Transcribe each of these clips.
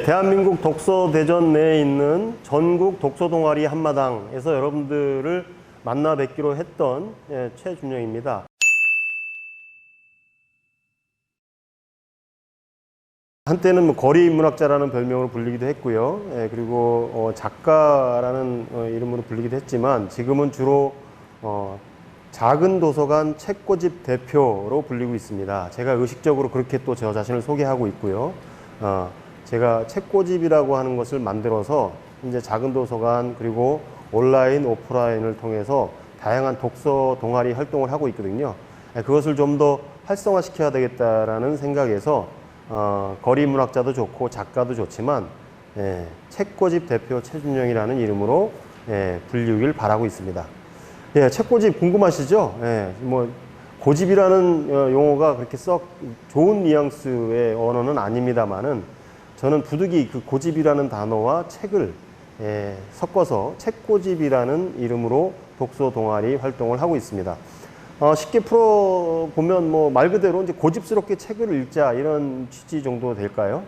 대한민국 독서대전 내에 있는 전국 독서동아리 한마당에서 여러분들을 만나 뵙기로 했던 최준영입니다. 한때는 거리인문학자라는 별명으로 불리기도 했고요. 그리고 작가라는 이름으로 불리기도 했지만 지금은 주로 작은 도서관 책꽂이 대표로 불리고 있습니다. 제가 의식적으로 그렇게 또 저 자신을 소개하고 있고요. 제가 책꽂이라고 하는 것을 만들어서 이제 작은 도서관 그리고 온라인, 오프라인을 통해서 다양한 독서 동아리 활동을 하고 있거든요. 그것을 좀 더 활성화시켜야 되겠다라는 생각에서 거리 문학자도 좋고 작가도 좋지만 책꽂이 대표 최준영이라는 이름으로 불리길 바라고 있습니다. 책꽂이 궁금하시죠? 뭐 고집이라는 용어가 그렇게 썩 좋은 뉘앙스의 언어는 아닙니다만은 저는 부득이 그 고집이라는 단어와 책을 섞어서 책고집이라는 이름으로 독서 동아리 활동을 하고 있습니다. 쉽게 풀어보면 뭐 말 그대로 이제 고집스럽게 책을 읽자 이런 취지 정도 될까요?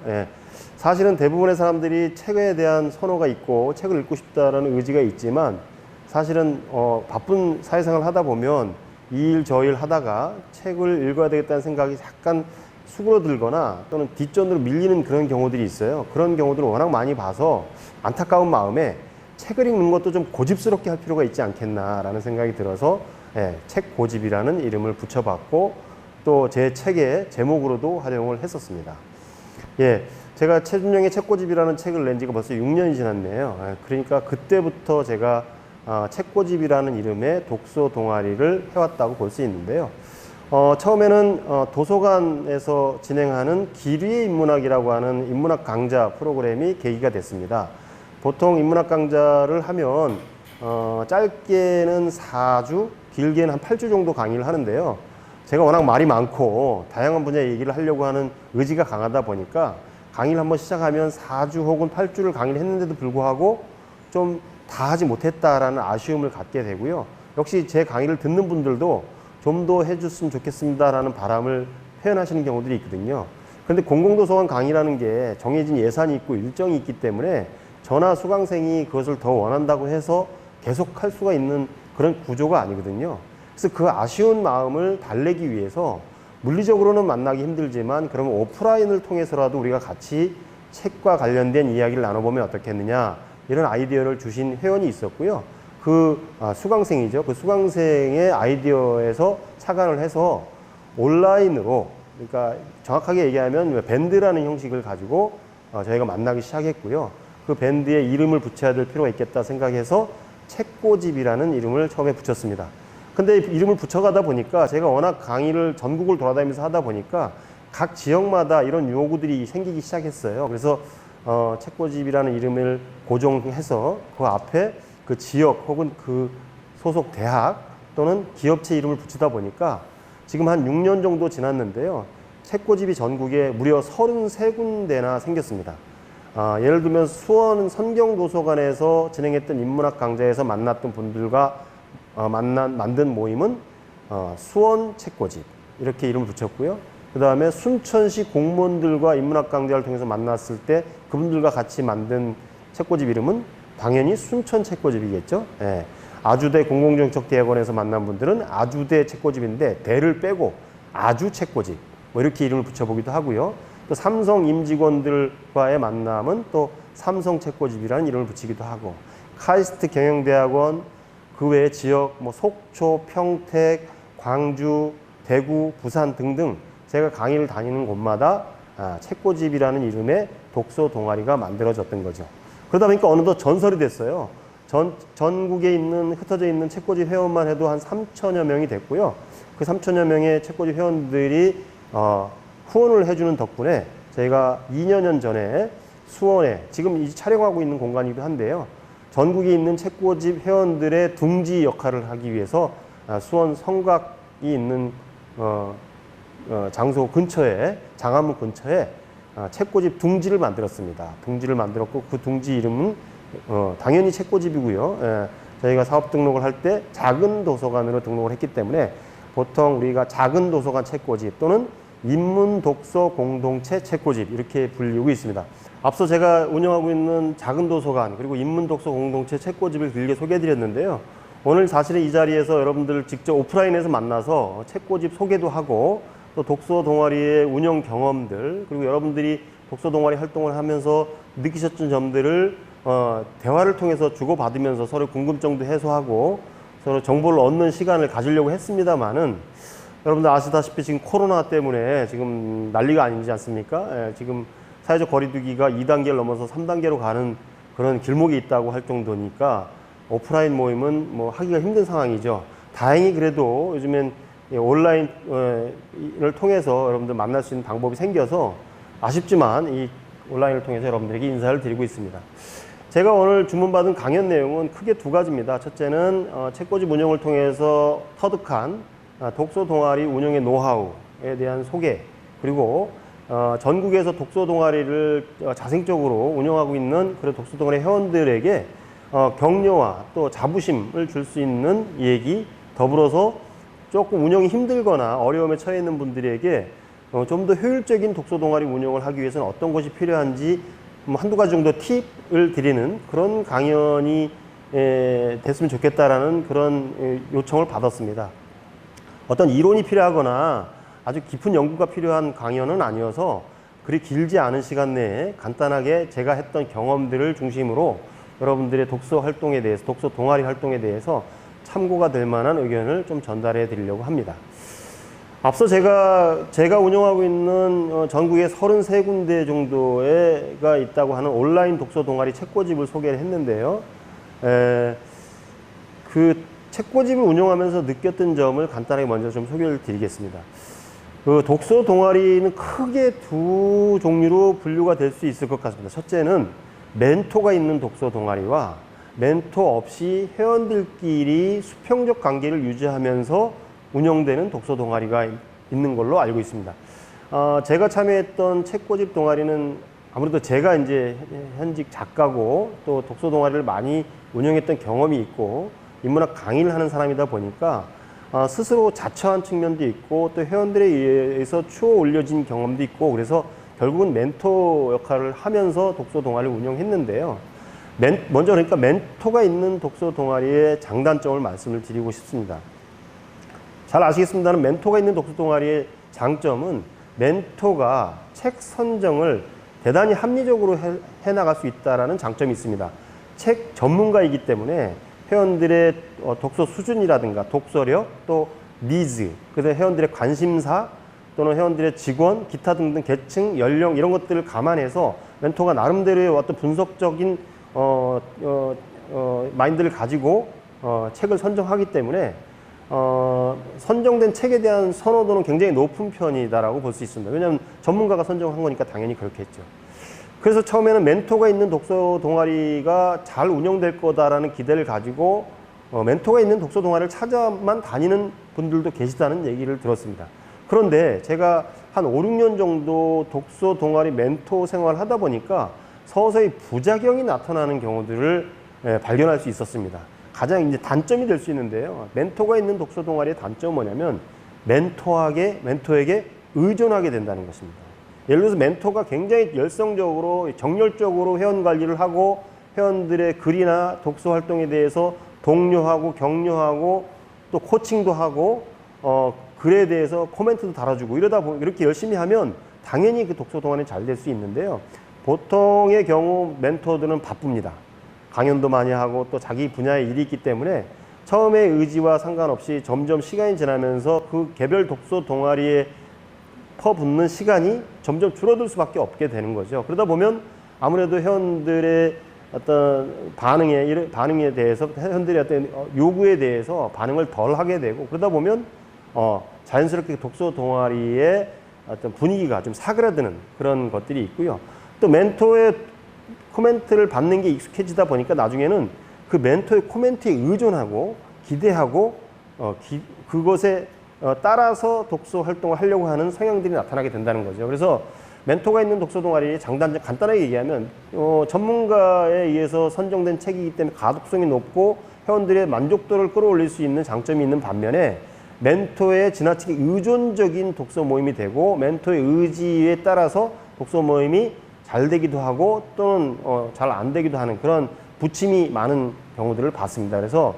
사실은 대부분의 사람들이 책에 대한 선호가 있고 책을 읽고 싶다라는 의지가 있지만 사실은 바쁜 사회생활을 하다 보면 이 일 저 일 하다가 책을 읽어야 되겠다는 생각이 약간 수그러들거나 또는 뒷전으로 밀리는 그런 경우들이 있어요. 그런 경우들을 워낙 많이 봐서 안타까운 마음에 책을 읽는 것도 좀 고집스럽게 할 필요가 있지 않겠나라는 생각이 들어서 책고집이라는 이름을 붙여봤고 또 제 책의 제목으로도 활용을 했었습니다. 제가 최준영의 책고집이라는 책을 낸 지가 벌써 6년이 지났네요. 그러니까 그때부터 제가 책고집이라는 이름의 독서 동아리를 해왔다고 볼 수 있는데요. 처음에는 도서관에서 진행하는 기류의 인문학이라고 하는 인문학 강좌 프로그램이 계기가 됐습니다. 보통 인문학 강좌를 하면 짧게는 4주, 길게는 한 8주 정도 강의를 하는데요. 제가 워낙 말이 많고 다양한 분야의 얘기를 하려고 하는 의지가 강하다 보니까 강의를 한번 시작하면 4주 혹은 8주를 강의를 했는데도 불구하고 좀 다 하지 못했다라는 아쉬움을 갖게 되고요. 역시 제 강의를 듣는 분들도 좀 더 해줬으면 좋겠습니다라는 바람을 표현하시는 경우들이 있거든요. 그런데 공공도서관 강의라는 게 정해진 예산이 있고 일정이 있기 때문에 저나 수강생이 그것을 더 원한다고 해서 계속 할 수가 있는 그런 구조가 아니거든요. 그래서 그 아쉬운 마음을 달래기 위해서 물리적으로는 만나기 힘들지만 그러면 오프라인을 통해서라도 우리가 같이 책과 관련된 이야기를 나눠보면 어떻겠느냐 이런 아이디어를 주신 회원이 있었고요. 수강생이죠. 그 수강생의 아이디어에서 착안을 해서 온라인으로, 그러니까 정확하게 얘기하면 밴드라는 형식을 가지고 저희가 만나기 시작했고요. 그 밴드에 이름을 붙여야 될 필요가 있겠다 생각해서 책고집이라는 이름을 처음에 붙였습니다. 근데 이름을 붙여가다 보니까 제가 워낙 강의를 전국을 돌아다니면서 하다 보니까 각 지역마다 이런 요구들이 생기기 시작했어요. 그래서 책고집이라는 이름을 고정해서 그 앞에 그 지역 혹은 그 소속 대학 또는 기업체 이름을 붙이다 보니까 지금 한 6년 정도 지났는데요. 책고집이 전국에 무려 33군데나 생겼습니다. 예를 들면 수원 선경도서관에서 진행했던 인문학 강좌에서 만났던 분들과 만든 모임은 수원 책고집 이렇게 이름을 붙였고요. 그 다음에 순천시 공무원들과 인문학 강좌를 통해서 만났을 때 그분들과 같이 만든 책고집 이름은 당연히 순천 책고집이겠죠. 아주대 공공정책대학원에서 만난 분들은 아주대 책고집인데 대를 빼고 아주 책고집 뭐 이렇게 이름을 붙여보기도 하고요. 또 삼성 임직원들과의 만남은 또 삼성 책고집이라는 이름을 붙이기도 하고 카이스트 경영대학원 그 외의 지역 뭐 속초, 평택, 광주, 대구, 부산 등등 제가 강의를 다니는 곳마다 책고집이라는 이름의 독서 동아리가 만들어졌던 거죠. 그러다 보니까 어느덧 전설이 됐어요. 전국에 있는 흩어져 있는 책고집 회원만 해도 한 3천여 명이 됐고요. 그 3천여 명의 책고집 회원들이 후원을 해주는 덕분에 저희가 2년 전에 수원에 지금 이 촬영하고 있는 공간이기도 한데요. 전국에 있는 책고집 회원들의 둥지 역할을 하기 위해서 수원 성곽이 있는 장소 근처에 장안문 근처에 책고집 둥지를 만들었습니다. 둥지를 만들었고 그 둥지 이름은 당연히 책고집이고요. 저희가 사업 등록을 할 때 작은 도서관으로 등록을 했기 때문에 보통 우리가 작은 도서관 책고집 또는 인문 독서 공동체 책고집 이렇게 불리고 있습니다. 앞서 제가 운영하고 있는 작은 도서관 그리고 인문독서 공동체 책꽂이를 길게 소개해드렸는데요. 오늘 사실은 이 자리에서 여러분들 직접 오프라인에서 만나서 책꽂이 소개도 하고 또 독서 동아리의 운영 경험들 그리고 여러분들이 독서 동아리 활동을 하면서 느끼셨던 점들을 대화를 통해서 주고받으면서 서로 궁금증도 해소하고 서로 정보를 얻는 시간을 가지려고 했습니다만은 여러분들 아시다시피 지금 코로나 때문에 지금 난리가 아니지 않습니까? 지금 사회적 거리두기가 2단계를 넘어서 3단계로 가는 그런 길목이 있다고 할 정도니까 오프라인 모임은 뭐 하기가 힘든 상황이죠. 다행히 그래도 요즘엔 온라인을 통해서 여러분들 만날 수 있는 방법이 생겨서 아쉽지만 이 온라인을 통해서 여러분들에게 인사를 드리고 있습니다. 제가 오늘 주문받은 강연 내용은 크게 두 가지입니다. 첫째는 책꽂이 운영을 통해서 터득한 독서 동아리 운영의 노하우에 대한 소개, 그리고 전국에서 독서 동아리를 자생적으로 운영하고 있는 그런 독서 동아리 회원들에게 격려와 또 자부심을 줄 수 있는 얘기, 더불어서 조금 운영이 힘들거나 어려움에 처해 있는 분들에게 좀 더 효율적인 독서 동아리 운영을 하기 위해서는 어떤 것이 필요한지 한두 가지 정도 팁을 드리는 그런 강연이 됐으면 좋겠다라는 그런 요청을 받았습니다. 어떤 이론이 필요하거나 아주 깊은 연구가 필요한 강연은 아니어서 그리 길지 않은 시간 내에 간단하게 제가 했던 경험들을 중심으로 여러분들의 독서 활동에 대해서, 독서 동아리 활동에 대해서 참고가 될 만한 의견을 좀 전달해 드리려고 합니다. 앞서 제가 운영하고 있는 전국에 33군데 정도가 있다고 하는 온라인 독서 동아리 책꽂이를 소개를 했는데요. 그 책꽂이를 운영하면서 느꼈던 점을 간단하게 먼저 좀 소개를 드리겠습니다. 그 독서 동아리는 크게 두 종류로 분류가 될 수 있을 것 같습니다. 첫째는 멘토가 있는 독서 동아리와 멘토 없이 회원들끼리 수평적 관계를 유지하면서 운영되는 독서 동아리가 있는 걸로 알고 있습니다. 제가 참여했던 책꽂이 동아리는 아무래도 제가 이제 현직 작가고 또 독서 동아리를 많이 운영했던 경험이 있고 인문학 강의를 하는 사람이다 보니까 스스로 자처한 측면도 있고 또 회원들에 의해서 추어 올려진 경험도 있고 그래서 결국은 멘토 역할을 하면서 독서 동아리를 운영했는데요. 먼저 그러니까 멘토가 있는 독서 동아리의 장단점을 말씀을 드리고 싶습니다. 잘 아시겠습니다만 멘토가 있는 독서 동아리의 장점은 멘토가 책 선정을 대단히 합리적으로 해나갈 수 있다는 장점이 있습니다. 책 전문가이기 때문에 회원들의 독서 수준이라든가 독서력, 또 니즈, 그래서 회원들의 관심사 또는 회원들의 직원, 기타 등등 계층, 연령 이런 것들을 감안해서 멘토가 나름대로의 어떤 분석적인 마인드를 가지고 책을 선정하기 때문에 선정된 책에 대한 선호도는 굉장히 높은 편이다라고 볼 수 있습니다. 왜냐하면 전문가가 선정한 거니까 당연히 그렇겠죠. 그래서 처음에는 멘토가 있는 독서 동아리가 잘 운영될 거다라는 기대를 가지고 멘토가 있는 독서 동아리를 찾아만 다니는 분들도 계시다는 얘기를 들었습니다. 그런데 제가 한 5, 6년 정도 독서 동아리 멘토 생활을 하다 보니까 서서히 부작용이 나타나는 경우들을 발견할 수 있었습니다. 가장 이제 단점이 될 수 있는데요. 멘토가 있는 독서 동아리의 단점은 뭐냐면 멘토에게 의존하게 된다는 것입니다. 예를 들어서 멘토가 굉장히 열성적으로 정열적으로 회원 관리를 하고 회원들의 글이나 독서 활동에 대해서 독려하고 격려하고 또 코칭도 하고 글에 대해서 코멘트도 달아주고 이러다 보면 이렇게 열심히 하면 당연히 그 독서 동아리는 잘 될 수 있는데요. 보통의 경우 멘토들은 바쁩니다. 강연도 많이 하고 또 자기 분야의 일이 있기 때문에 처음의 의지와 상관없이 점점 시간이 지나면서 그 개별 독서 동아리에 퍼붓는 시간이 점점 줄어들 수밖에 없게 되는 거죠. 그러다 보면 아무래도 회원들의 어떤 반응에 대해서 회원들의 어떤 요구에 대해서 반응을 덜 하게 되고 그러다 보면 자연스럽게 독서 동아리의 어떤 분위기가 좀 사그라드는 그런 것들이 있고요. 또 멘토의 코멘트를 받는 게 익숙해지다 보니까 나중에는 그 멘토의 코멘트에 의존하고 기대하고 그것에 따라서 독서 활동을 하려고 하는 성향들이 나타나게 된다는 거죠. 그래서 멘토가 있는 독서 동아리의 장단점 간단하게 얘기하면 전문가에 의해서 선정된 책이기 때문에 가독성이 높고 회원들의 만족도를 끌어올릴 수 있는 장점이 있는 반면에 멘토의 지나치게 의존적인 독서 모임이 되고 멘토의 의지에 따라서 독서 모임이 잘 되기도 하고 또는 잘 안 되기도 하는 그런 부침이 많은 경우들을 봤습니다. 그래서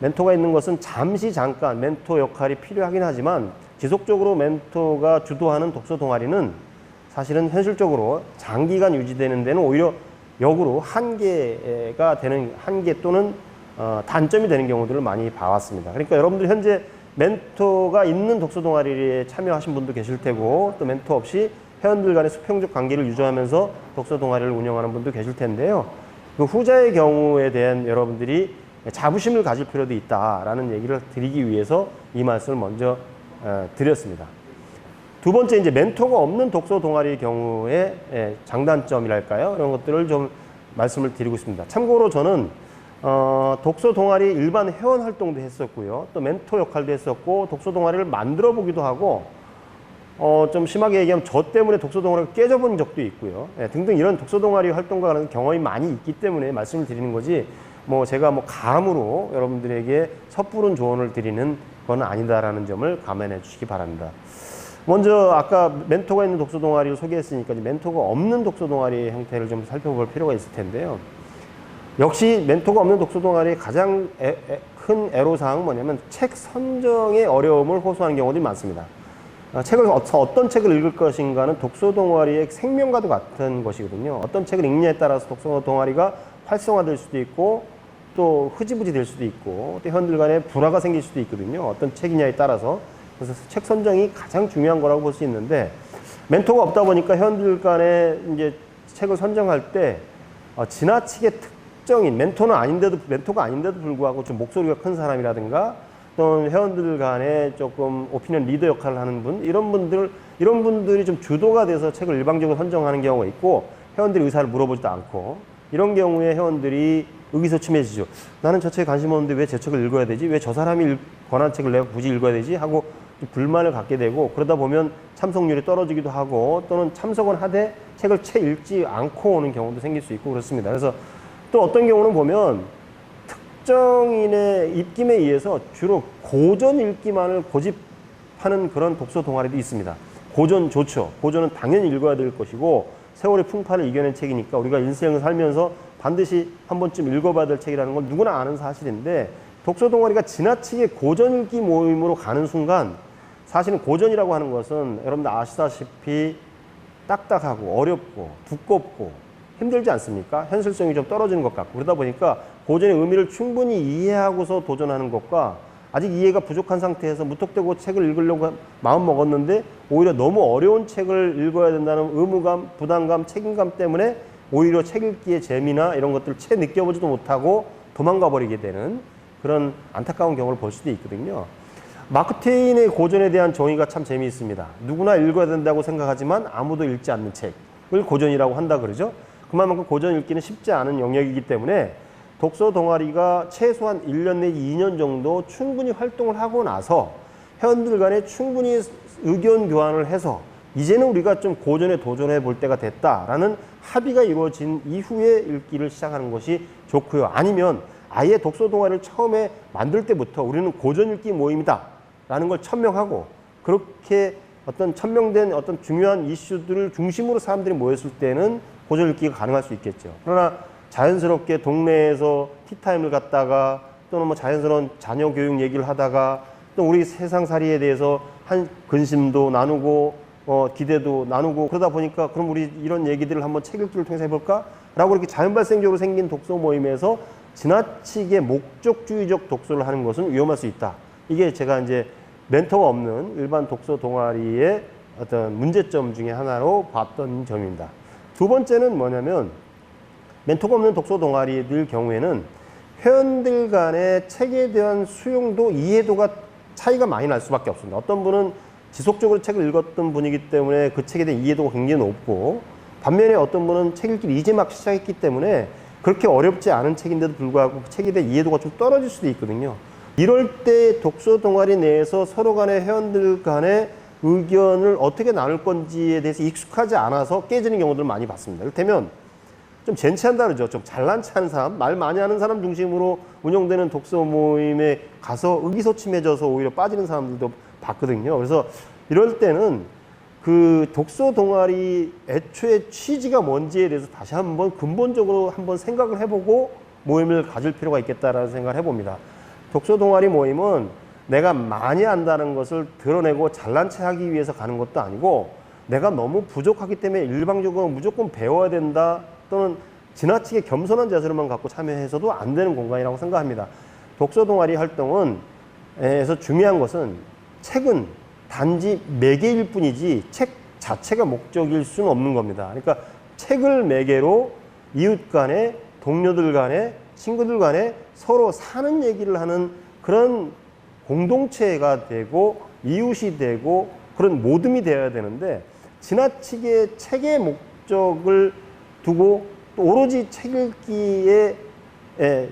멘토가 있는 것은 잠깐 멘토 역할이 필요하긴 하지만 지속적으로 멘토가 주도하는 독서 동아리는 사실은 현실적으로 장기간 유지되는 데는 오히려 역으로 한계 또는 단점이 되는 경우들을 많이 봐왔습니다. 그러니까 여러분들 현재 멘토가 있는 독서 동아리에 참여하신 분도 계실 테고 또 멘토 없이 회원들 간의 수평적 관계를 유지하면서 독서 동아리를 운영하는 분도 계실 텐데요. 그 후자의 경우에 대한 여러분들이 자부심을 가질 필요도 있다라는 얘기를 드리기 위해서 이 말씀을 먼저 드렸습니다. 두 번째, 이제 멘토가 없는 독서 동아리의 경우에 장단점이랄까요? 이런 것들을 좀 말씀을 드리고 있습니다. 참고로 저는 독서 동아리 일반 회원 활동도 했었고요. 또 멘토 역할도 했었고 독서 동아리를 만들어 보기도 하고 좀 심하게 얘기하면 저 때문에 독서 동아리가 깨져본 적도 있고요. 등등 이런 독서 동아리 활동과 관련된 경험이 많이 있기 때문에 말씀을 드리는 거지 제가 감으로 여러분들에게 섣부른 조언을 드리는 건 아니다라는 점을 감안해 주시기 바랍니다. 먼저 아까 멘토가 있는 독서 동아리를 소개했으니까 멘토가 없는 독서 동아리의 형태를 좀 살펴볼 필요가 있을 텐데요. 역시 멘토가 없는 독서 동아리의 가장 큰 애로사항은 뭐냐면 책 선정의 어려움을 호소하는 경우들이 많습니다. 어떤 책을 읽을 것인가는 독서 동아리의 생명과도 같은 것이거든요. 어떤 책을 읽느냐에 따라서 독서 동아리가 활성화될 수도 있고 또 흐지부지 될 수도 있고 또 회원들 간에 불화가 생길 수도 있거든요. 어떤 책이냐에 따라서. 그래서 책 선정이 가장 중요한 거라고 볼 수 있는데 멘토가 없다 보니까 회원들 간에 이제 책을 선정할 때 지나치게 특정인 멘토가 아닌데도 불구하고 좀 목소리가 큰 사람이라든가 또는 회원들 간에 조금 오피니언 리더 역할을 하는 분 이런 분들이 좀 주도가 돼서 책을 일방적으로 선정하는 경우가 있고 회원들이 의사를 물어보지도 않고 이런 경우에 회원들이 의기소침해지죠. 나는 저 책에 관심 없는데 왜 제 책을 읽어야 되지? 왜 저 사람이 권한 책을 내가 굳이 읽어야 되지? 하고 불만을 갖게 되고 그러다 보면 참석률이 떨어지기도 하고 또는 참석은 하되 책을 채 읽지 않고 오는 경우도 생길 수 있고 그렇습니다. 그래서 또 어떤 경우는 보면 특정인의 입김에 의해서 주로 고전 읽기만을 고집하는 그런 독서 동아리도 있습니다. 고전 좋죠. 고전은 당연히 읽어야 될 것이고 세월의 풍파를 이겨낸 책이니까 우리가 인생을 살면서 반드시 한 번쯤 읽어봐야 될 책이라는 건 누구나 아는 사실인데 독서 동아리가 지나치게 고전 읽기 모임으로 가는 순간 사실은 고전이라고 하는 것은 여러분들 아시다시피 딱딱하고 어렵고 두껍고 힘들지 않습니까? 현실성이 좀 떨어지는 것 같고 그러다 보니까 고전의 의미를 충분히 이해하고서 도전하는 것과 아직 이해가 부족한 상태에서 무턱대고 책을 읽으려고 마음 먹었는데 오히려 너무 어려운 책을 읽어야 된다는 의무감, 부담감, 책임감 때문에 오히려 책 읽기의 재미나 이런 것들을 채 느껴보지도 못하고 도망가 버리게 되는 그런 안타까운 경우를 볼 수도 있거든요. 마크 트웨인의 고전에 대한 정의가 참 재미있습니다. 누구나 읽어야 된다고 생각하지만 아무도 읽지 않는 책을 고전이라고 한다 그러죠. 그만큼 고전 읽기는 쉽지 않은 영역이기 때문에 독서 동아리가 최소한 1년 내지 2년 정도 충분히 활동을 하고 나서 회원들 간에 충분히 의견 교환을 해서 이제는 우리가 좀 고전에 도전해 볼 때가 됐다라는 합의가 이루어진 이후에 읽기를 시작하는 것이 좋고요. 아니면 아예 독서 동아리를 처음에 만들 때부터 우리는 고전 읽기 모임이다 라는 걸 천명하고 그렇게 어떤 천명된 어떤 중요한 이슈들을 중심으로 사람들이 모였을 때는 고전 읽기가 가능할 수 있겠죠. 그러나 자연스럽게 동네에서 티타임을 갖다가 또는 자연스러운 자녀 교육 얘기를 하다가 또 우리 세상살이에 대해서 한 근심도 나누고 기대도 나누고 그러다 보니까 그럼 우리 이런 얘기들을 한번 책 읽기를 통해서 해볼까? 라고 이렇게 자연발생적으로 생긴 독서 모임에서 지나치게 목적주의적 독서를 하는 것은 위험할 수 있다. 이게 제가 이제 멘토가 없는 일반 독서 동아리의 어떤 문제점 중에 하나로 봤던 점입니다. 두 번째는 뭐냐면 멘토가 없는 독서 동아리들 경우에는 회원들 간의 책에 대한 수용도 이해도가 차이가 많이 날 수밖에 없습니다. 어떤 분은 지속적으로 책을 읽었던 분이기 때문에 그 책에 대한 이해도가 굉장히 높고 반면에 어떤 분은 책 읽기를 이제 막 시작했기 때문에 그렇게 어렵지 않은 책인데도 불구하고 그 책에 대한 이해도가 좀 떨어질 수도 있거든요. 이럴 때 독서 동아리 내에서 서로 간의 회원들 간의 의견을 어떻게 나눌 건지에 대해서 익숙하지 않아서 깨지는 경우들을 많이 봤습니다. 이를테면 좀 젠치한다 그러죠. 좀 잘난 체한 사람, 말 많이 하는 사람 중심으로 운영되는 독서 모임에 가서 의기소침해져서 오히려 빠지는 사람들도 봤거든요. 그래서 이럴 때는 그 독서 동아리 애초에 취지가 뭔지에 대해서 다시 한번 근본적으로 한번 생각을 해보고 모임을 가질 필요가 있겠다라는 생각을 해봅니다. 독서 동아리 모임은 내가 많이 안다는 것을 드러내고 잘난 체 하기 위해서 가는 것도 아니고 내가 너무 부족하기 때문에 일방적으로 무조건 배워야 된다 또는 지나치게 겸손한 자세로만 갖고 참여해서도 안 되는 공간이라고 생각합니다. 독서 동아리 활동은 에서 중요한 것은 책은 단지 매개일 뿐이지 책 자체가 목적일 수는 없는 겁니다. 그러니까 책을 매개로 이웃 간에 동료들 간에 친구들 간에 서로 사는 얘기를 하는 그런 공동체가 되고 이웃이 되고 그런 모듬이 되어야 되는데 지나치게 책의 목적을 두고 또 오로지 책 읽기에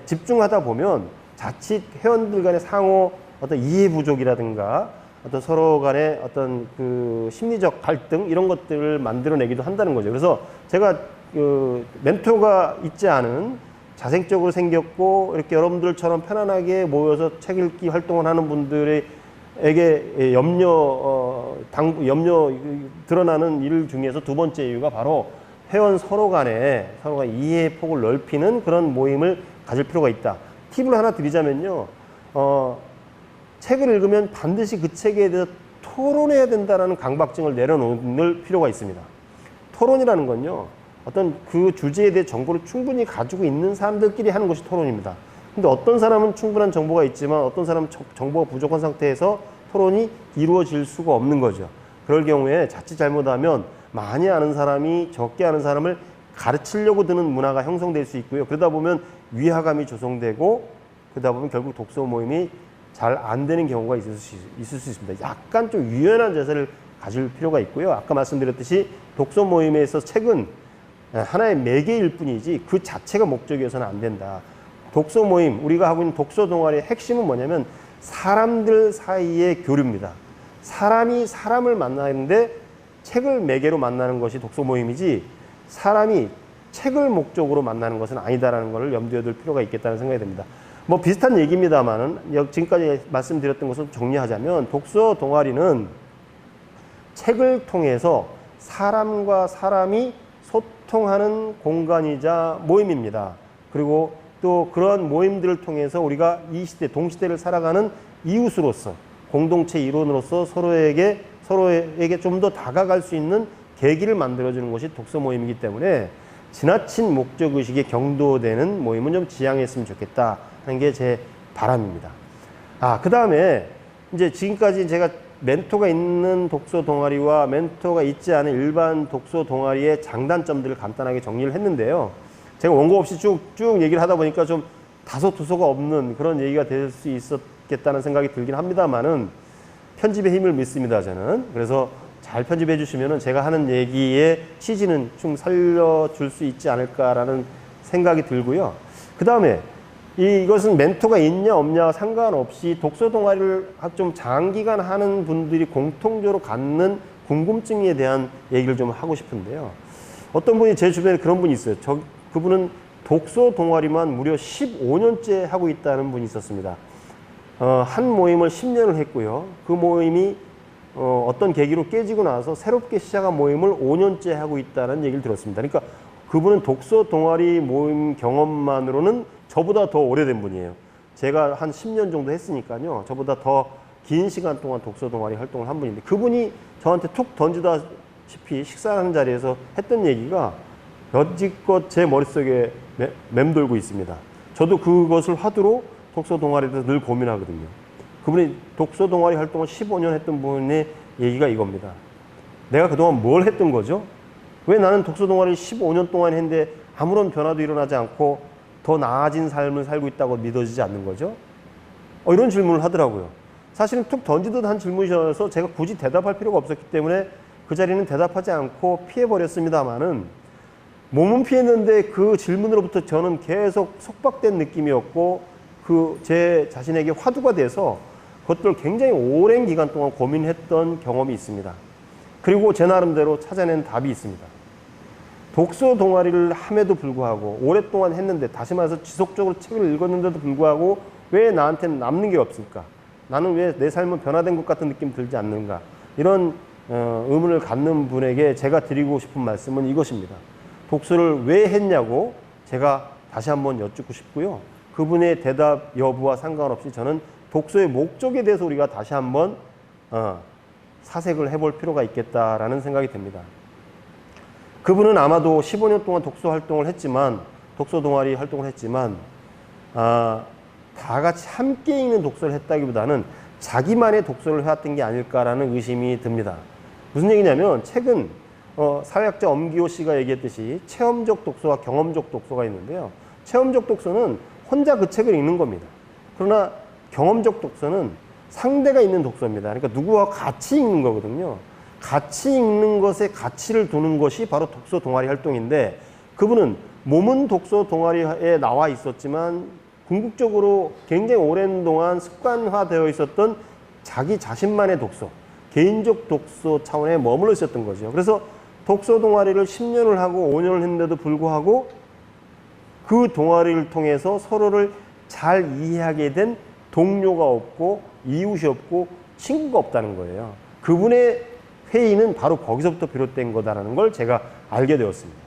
집중하다 보면 자칫 회원들 간의 상호 어떤 이해 부족이라든가 어떤 서로 간의 어떤 그 심리적 갈등 이런 것들을 만들어내기도 한다는 거죠. 그래서 제가 그 멘토가 있지 않은 자생적으로 생겼고 이렇게 여러분들처럼 편안하게 모여서 책 읽기 활동을 하는 분들에게 염려 드러나는 일 중에서 두 번째 이유가 바로 회원 서로 간에 이해 폭을 넓히는 그런 모임을 가질 필요가 있다. 팁을 하나 드리자면요. 책을 읽으면 반드시 그 책에 대해서 토론해야 된다는 강박증을 내려놓을 필요가 있습니다. 토론이라는 건요. 어떤 그 주제에 대해 정보를 충분히 가지고 있는 사람들끼리 하는 것이 토론입니다. 근데 어떤 사람은 충분한 정보가 있지만 어떤 사람은 정보가 부족한 상태에서 토론이 이루어질 수가 없는 거죠. 그럴 경우에 자칫 잘못하면 많이 아는 사람이 적게 아는 사람을 가르치려고 드는 문화가 형성될 수 있고요. 그러다 보면 위화감이 조성되고 그러다 보면 결국 독서 모임이 잘 안 되는 경우가 있을 수 있습니다. 약간 좀 유연한 자세를 가질 필요가 있고요. 아까 말씀드렸듯이 독서 모임에서 책은 하나의 매개일 뿐이지 그 자체가 목적이어서는 안 된다. 독서 모임, 우리가 하고 있는 독서 동아리의 핵심은 뭐냐면 사람들 사이의 교류입니다. 사람이 사람을 만나는데 책을 매개로 만나는 것이 독서 모임이지 사람이 책을 목적으로 만나는 것은 아니다라는 것을 염두에 둘 필요가 있겠다는 생각이 듭니다. 뭐 비슷한 얘기입니다만은 지금까지 말씀드렸던 것을 정리하자면 독서 동아리는 책을 통해서 사람과 사람이 소통하는 공간이자 모임입니다. 그리고 또 그런 모임들을 통해서 우리가 이 시대, 동시대를 살아가는 이웃으로서 공동체 일원으로서 서로에게 좀 더 다가갈 수 있는 계기를 만들어주는 것이 독서 모임이기 때문에 지나친 목적의식에 경도되는 모임은 좀 지양했으면 좋겠다 하는 게 제 바람입니다. 그 다음에 이제 지금까지 제가 멘토가 있는 독서 동아리와 멘토가 있지 않은 일반 독서 동아리의 장단점들을 간단하게 정리를 했는데요. 제가 원고 없이 쭉 얘기를 하다 보니까 좀 다소 두서가 없는 그런 얘기가 될 수 있었겠다는 생각이 들긴 합니다만은 편집의 힘을 믿습니다, 저는. 그래서 잘 편집해 주시면은 제가 하는 얘기의 취지는 좀 살려줄 수 있지 않을까라는 생각이 들고요. 그 다음에 이것은 멘토가 있냐 없냐 상관없이 독서 동아리를 좀 장기간 하는 분들이 공통적으로 갖는 궁금증에 대한 얘기를 좀 하고 싶은데요. 어떤 분이 제 주변에 그런 분이 있어요. 그분은 독서 동아리만 무려 15년째 하고 있다는 분이 있었습니다. 한 모임을 10년을 했고요. 그 모임이 어떤 계기로 깨지고 나서 새롭게 시작한 모임을 5년째 하고 있다는 얘기를 들었습니다. 그러니까 그분은 독서 동아리 모임 경험만으로는 저보다 더 오래된 분이에요. 제가 한 10년 정도 했으니까요. 저보다 더 긴 시간 동안 독서 동아리 활동을 한 분인데 그분이 저한테 툭 던지다시피 식사하는 자리에서 했던 얘기가 여지껏 제 머릿속에 맴돌고 있습니다. 저도 그것을 화두로 독서 동아리에 대해서 늘 고민하거든요. 그분이 독서 동아리 활동을 15년 했던 분의 얘기가 이겁니다. 내가 그동안 뭘 했던 거죠? 왜 나는 독서 동아리를 15년 동안 했는데 아무런 변화도 일어나지 않고 더 나아진 삶을 살고 있다고 믿어지지 않는 거죠? 이런 질문을 하더라고요. 사실은 툭 던지듯 한 질문이셔서 제가 굳이 대답할 필요가 없었기 때문에 그 자리는 대답하지 않고 피해버렸습니다만은 몸은 피했는데 그 질문으로부터 저는 계속 속박된 느낌이었고 제 자신에게 화두가 돼서 그것들 굉장히 오랜 기간 동안 고민했던 경험이 있습니다. 그리고 제 나름대로 찾아낸 답이 있습니다. 독서 동아리를 함에도 불구하고 오랫동안 했는데 다시 말해서 지속적으로 책을 읽었는데도 불구하고 왜 나한테는 남는 게 없을까? 나는 왜 내 삶은 변화된 것 같은 느낌이 들지 않는가? 이런 의문을 갖는 분에게 제가 드리고 싶은 말씀은 이것입니다. 독서를 왜 했냐고 제가 다시 한번 여쭙고 싶고요. 그분의 대답 여부와 상관없이 저는 독서의 목적에 대해서 우리가 다시 한번 사색을 해볼 필요가 있겠다라는 생각이 듭니다. 그분은 아마도 15년 동안 독서 활동을 했지만, 독서 동아리 활동을 했지만, 다 같이 함께 읽는 독서를 했다기보다는 자기만의 독서를 해왔던 게 아닐까라는 의심이 듭니다. 무슨 얘기냐면, 책은 사회학자 엄기호 씨가 얘기했듯이 체험적 독서와 경험적 독서가 있는데요. 체험적 독서는 혼자 그 책을 읽는 겁니다. 그러나 경험적 독서는 상대가 있는 독서입니다. 그러니까 누구와 같이 읽는 거거든요. 같이 읽는 것에 가치를 두는 것이 바로 독서 동아리 활동인데, 그분은 몸은 독서 동아리에 나와 있었지만 궁극적으로 굉장히 오랜 동안 습관화되어 있었던 자기 자신만의 독서, 개인적 독서 차원에 머물러 있었던 거죠. 그래서 독서 동아리를 10년을 하고 5년을 했는데도 불구하고 그 동아리를 통해서 서로를 잘 이해하게 된 동료가 없고 이웃이 없고 친구가 없다는 거예요. 그분의 회의는 바로 거기서부터 비롯된 거다라는 걸 제가 알게 되었습니다.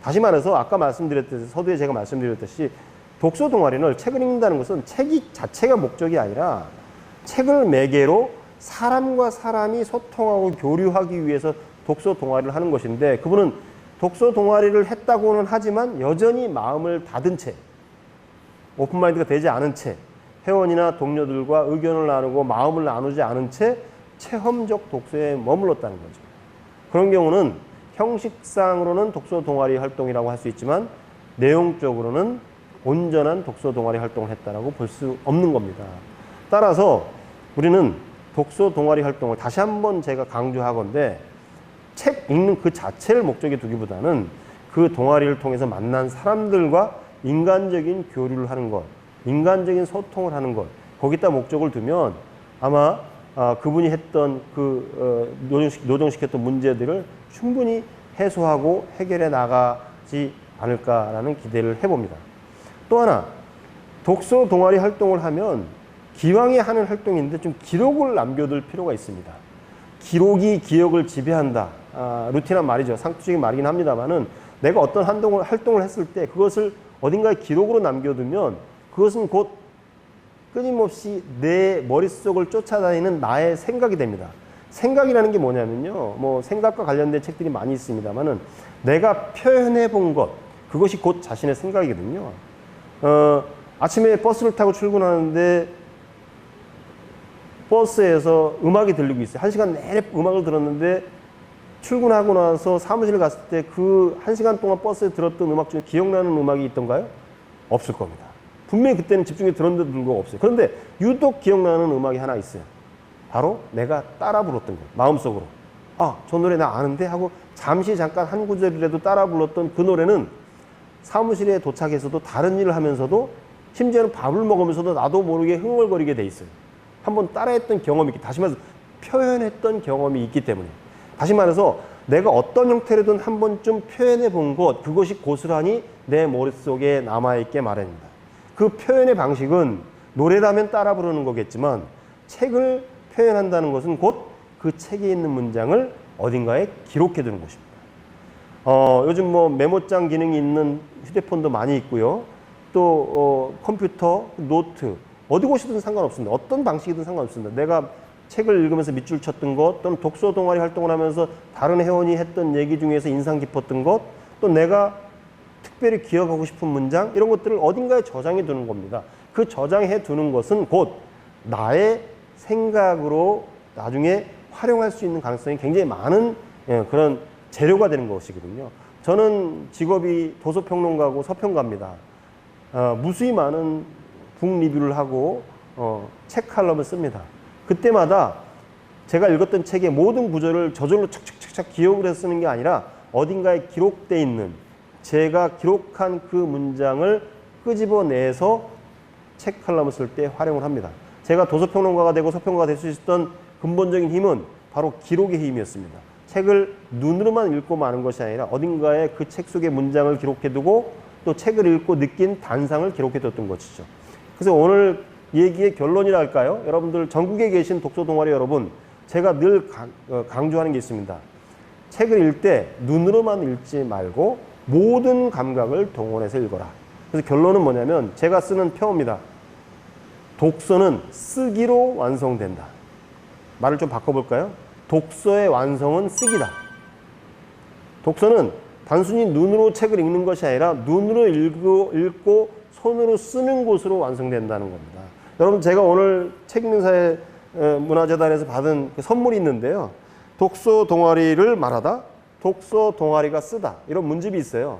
다시 말해서 아까 말씀드렸듯이, 서두에 제가 말씀드렸듯이 독서 동아리는 책을 읽는다는 것은 책이 자체가 목적이 아니라 책을 매개로 사람과 사람이 소통하고 교류하기 위해서 독서 동아리를 하는 것인데, 그분은 독서 동아리를 했다고는 하지만 여전히 마음을 닫은 채, 오픈마인드가 되지 않은 채, 회원이나 동료들과 의견을 나누고 마음을 나누지 않은 채 체험적 독서에 머물렀다는 거죠. 그런 경우는 형식상으로는 독서 동아리 활동이라고 할 수 있지만 내용적으로는 온전한 독서 동아리 활동을 했다라고 볼 수 없는 겁니다. 따라서 우리는 독서 동아리 활동을 다시 한번 제가 강조하건대 책 읽는 그 자체를 목적에 두기보다는 그 동아리를 통해서 만난 사람들과 인간적인 교류를 하는 것, 인간적인 소통을 하는 것, 거기다 목적을 두면 아마 그분이 했던 노정시켰던 문제들을 충분히 해소하고 해결해 나가지 않을까라는 기대를 해봅니다. 또 하나, 독서 동아리 활동을 하면 기왕에 하는 활동인데 좀 기록을 남겨둘 필요가 있습니다. 기록이 기억을 지배한다. 루틴한 말이죠. 상투적인 말이긴 합니다만은 내가 어떤 활동을 했을 때 그것을 어딘가에 기록으로 남겨두면 그것은 곧 끊임없이 내 머릿속을 쫓아다니는 나의 생각이 됩니다. 생각이라는 게 뭐냐면요. 뭐 생각과 관련된 책들이 많이 있습니다만은 내가 표현해 본 것, 그것이 곧 자신의 생각이거든요. 아침에 버스를 타고 출근하는데 버스에서 음악이 들리고 있어요. 1시간 내내 음악을 들었는데 출근하고 나서 사무실에 갔을 때 그 1시간 동안 버스에 들었던 음악 중에 기억나는 음악이 있던가요? 없을 겁니다. 분명히 그때는 집중해 들었는데도 불구하고 없어요. 그런데 유독 기억나는 음악이 하나 있어요. 바로 내가 따라 불렀던 거예요. 마음속으로. 저 노래 나 아는데 하고 잠깐 한 구절이라도 따라 불렀던 그 노래는 사무실에 도착해서도 다른 일을 하면서도 심지어는 밥을 먹으면서도 나도 모르게 흥얼거리게 돼 있어요. 한번 따라했던 경험이 있기, 다시 말해서 표현했던 경험이 있기 때문에. 다시 말해서 내가 어떤 형태로든 한 번쯤 표현해 본 것, 그것이 고스란히 내 머릿속에 남아있게 마련입니다. 그 표현의 방식은 노래라면 따라 부르는 거겠지만 책을 표현한다는 것은 곧 그 책에 있는 문장을 어딘가에 기록해 두는 것입니다. 요즘 뭐 메모장 기능이 있는 휴대폰도 많이 있고요. 또 컴퓨터, 노트, 어디 곳이든 상관없습니다. 어떤 방식이든 상관없습니다. 내가 책을 읽으면서 밑줄 쳤던 것, 또는 독서 동아리 활동을 하면서 다른 회원이 했던 얘기 중에서 인상 깊었던 것, 또 내가 특별히 기억하고 싶은 문장, 이런 것들을 어딘가에 저장해 두는 겁니다. 그 저장해 두는 것은 곧 나의 생각으로 나중에 활용할 수 있는 가능성이 굉장히 많은 그런 재료가 되는 것이거든요. 저는 직업이 도서평론가고 서평가입니다. 무수히 많은 북 리뷰를 하고 책 칼럼을 씁니다. 그때마다 제가 읽었던 책의 모든 구절을 저절로 착착착착 기억을 해서 쓰는 게 아니라 어딘가에 기록되어 있는, 제가 기록한 그 문장을 끄집어내서 책 칼럼을 쓸 때 활용을 합니다. 제가 도서평론가가 되고 서평가가 될 수 있었던 근본적인 힘은 바로 기록의 힘이었습니다. 책을 눈으로만 읽고 마는 것이 아니라 어딘가에 그 책 속의 문장을 기록해두고 또 책을 읽고 느낀 단상을 기록해뒀던 것이죠. 그래서 오늘 얘기의 결론이라 할까요? 여러분들 전국에 계신 독서 동아리 여러분, 제가 늘 강조하는 게 있습니다. 책을 읽을 때 눈으로만 읽지 말고 모든 감각을 동원해서 읽어라. 그래서 결론은 뭐냐면 제가 쓰는 표어입니다. 독서는 쓰기로 완성된다. 말을 좀 바꿔볼까요? 독서의 완성은 쓰기다. 독서는 단순히 눈으로 책을 읽는 것이 아니라 눈으로 읽고 손으로 쓰는 것으로 완성된다는 겁니다. 여러분, 제가 오늘 책 읽는 사회 문화재단에서 받은 선물이 있는데요. 독서 동아리를 말하다, 독서 동아리가 쓰다, 이런 문집이 있어요.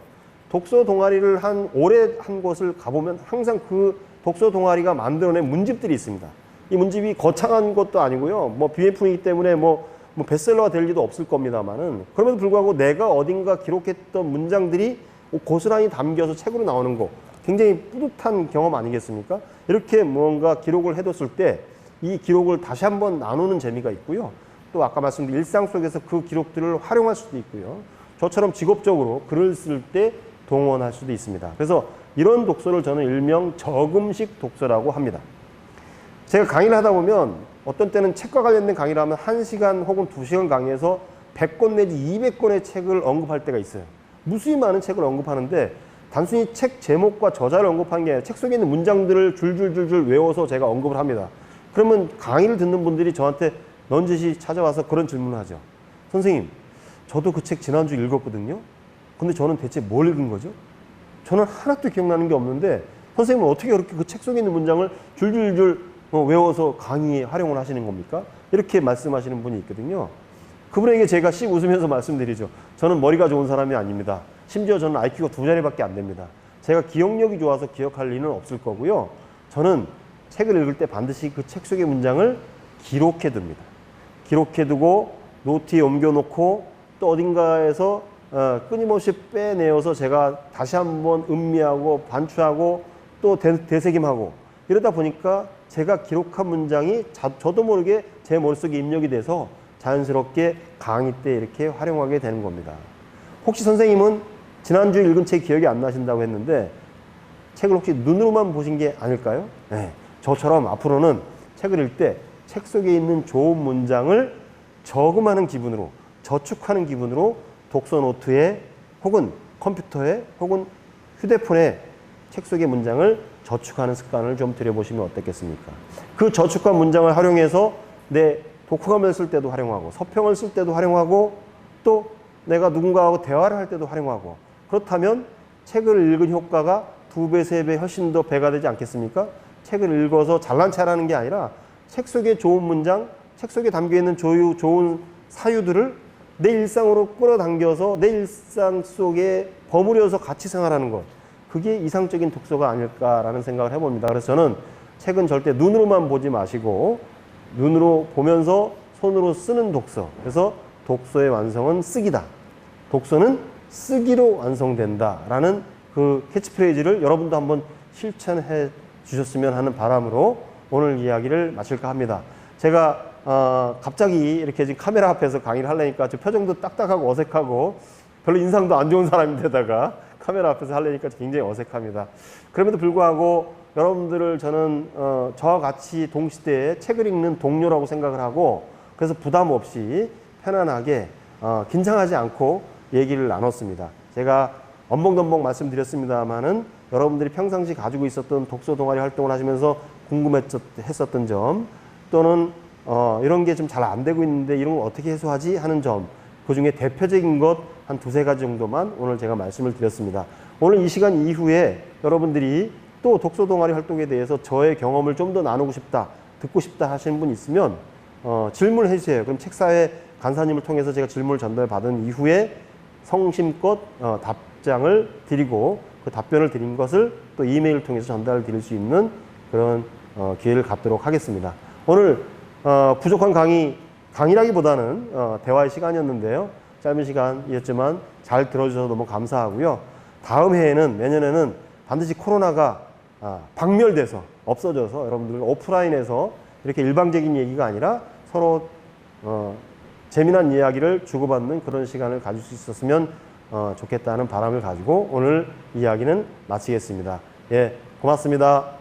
독서 동아리를 오래 한 곳을 가보면 항상 그 독서 동아리가 만들어낸 문집들이 있습니다. 이 문집이 거창한 것도 아니고요. 뭐 비매품이기 때문에 뭐 베스트셀러가 될 리도 없을 겁니다만은, 그럼에도 불구하고 내가 어딘가 기록했던 문장들이 고스란히 담겨서 책으로 나오는 거, 굉장히 뿌듯한 경험 아니겠습니까? 이렇게 무언가 기록을 해뒀을 때 이 기록을 다시 한번 나누는 재미가 있고요. 또 아까 말씀드린 일상 속에서 그 기록들을 활용할 수도 있고요. 저처럼 직업적으로 글을 쓸 때 동원할 수도 있습니다. 그래서 이런 독서를 저는 일명 저금식 독서라고 합니다. 제가 강의를 하다 보면 어떤 때는 책과 관련된 강의를 하면 1시간 혹은 2시간 강의에서 100권 내지 200권의 책을 언급할 때가 있어요. 무수히 많은 책을 언급하는데 단순히 책 제목과 저자를 언급한 게 아니라 책 속에 있는 문장들을 줄줄줄줄 외워서 제가 언급을 합니다. 그러면 강의를 듣는 분들이 저한테 넌지시 찾아와서 그런 질문을 하죠. 선생님, 저도 그 책 지난주 읽었거든요. 근데 저는 대체 뭘 읽은 거죠? 저는 하나도 기억나는 게 없는데 선생님은 어떻게 그렇게 그 책 속에 있는 문장을 줄줄줄 외워서 강의에 활용을 하시는 겁니까? 이렇게 말씀하시는 분이 있거든요. 그분에게 제가 씩 웃으면서 말씀드리죠. 저는 머리가 좋은 사람이 아닙니다. 심지어 저는 IQ가 2자리밖에 안 됩니다. 제가 기억력이 좋아서 기억할 리는 없을 거고요. 저는 책을 읽을 때 반드시 그 책 속의 문장을 기록해 둡니다. 기록해 두고 노트에 옮겨놓고 또 어딘가에서 끊임없이 빼내어서 제가 다시 한번 음미하고 반추하고 또 되새김하고 이러다 보니까 제가 기록한 문장이 저도 모르게 제 머릿속에 입력이 돼서 자연스럽게 강의 때 이렇게 활용하게 되는 겁니다. 혹시 선생님은 지난주에 읽은 책 기억이 안 나신다고 했는데 책을 혹시 눈으로만 보신 게 아닐까요? 네. 저처럼 앞으로는 책을 읽을 때 책 속에 있는 좋은 문장을 저금하는 기분으로, 저축하는 기분으로 독서 노트에 혹은 컴퓨터에 혹은 휴대폰에 책 속의 문장을 저축하는 습관을 좀 들여보시면 어떻겠습니까? 그 저축한 문장을 활용해서 내 독후감을 쓸 때도 활용하고 서평을 쓸 때도 활용하고 또 내가 누군가하고 대화를 할 때도 활용하고, 그렇다면 책을 읽은 효과가 2배, 3배 훨씬 더 배가 되지 않겠습니까? 책을 읽어서 잘난 체하라는 게 아니라 책 속에 좋은 문장, 책 속에 담겨있는 좋은 사유들을 내 일상으로 끌어당겨서 내 일상 속에 버무려서 같이 생활하는 것, 그게 이상적인 독서가 아닐까라는 생각을 해봅니다. 그래서 저는 책은 절대 눈으로만 보지 마시고 눈으로 보면서 손으로 쓰는 독서, 그래서 독서의 완성은 쓰기다. 독서는 쓰기로 완성된다라는 그 캐치프레이즈를 여러분도 한번 실천해 주셨으면 하는 바람으로 오늘 이야기를 마칠까 합니다. 제가 갑자기 이렇게 지금 카메라 앞에서 강의를 하려니까 저 표정도 딱딱하고 어색하고 별로 인상도 안 좋은 사람인데다가 카메라 앞에서 하려니까 굉장히 어색합니다. 그럼에도 불구하고 여러분들을 저는 저와 같이 동시대에 책을 읽는 동료라고 생각을 하고, 그래서 부담 없이 편안하게 긴장하지 않고 얘기를 나눴습니다. 제가 엄벙덤벙 말씀드렸습니다마는 여러분들이 평상시 가지고 있었던 독서 동아리 활동을 하시면서 궁금했었던 점, 또는 이런 게 좀 잘 안 되고 있는데 이런 걸 어떻게 해소하지 하는 점, 그 중에 대표적인 것 한 2-3가지 정도만 오늘 제가 말씀을 드렸습니다. 오늘 이 시간 이후에 여러분들이 또 독서 동아리 활동에 대해서 저의 경험을 좀 더 나누고 싶다, 듣고 싶다 하시는 분 있으면 질문을 해주세요. 그럼 책사회 간사님을 통해서 제가 질문을 전달받은 이후에 성심껏 답장을 드리고 그 답변을 드린 것을 또 이메일을 통해서 전달을 드릴 수 있는 그런 기회를 갖도록 하겠습니다. 오늘 부족한 강의라기보다는 대화의 시간이었는데요. 짧은 시간이었지만 잘 들어주셔서 너무 감사하고요. 다음 해에는, 내년에는 반드시 코로나가 박멸돼서 없어져서 여러분들 오프라인에서 이렇게 일방적인 얘기가 아니라 서로 재미난 이야기를 주고받는 그런 시간을 가질 수 있었으면 좋겠다는 바람을 가지고 오늘 이야기는 마치겠습니다. 예, 고맙습니다.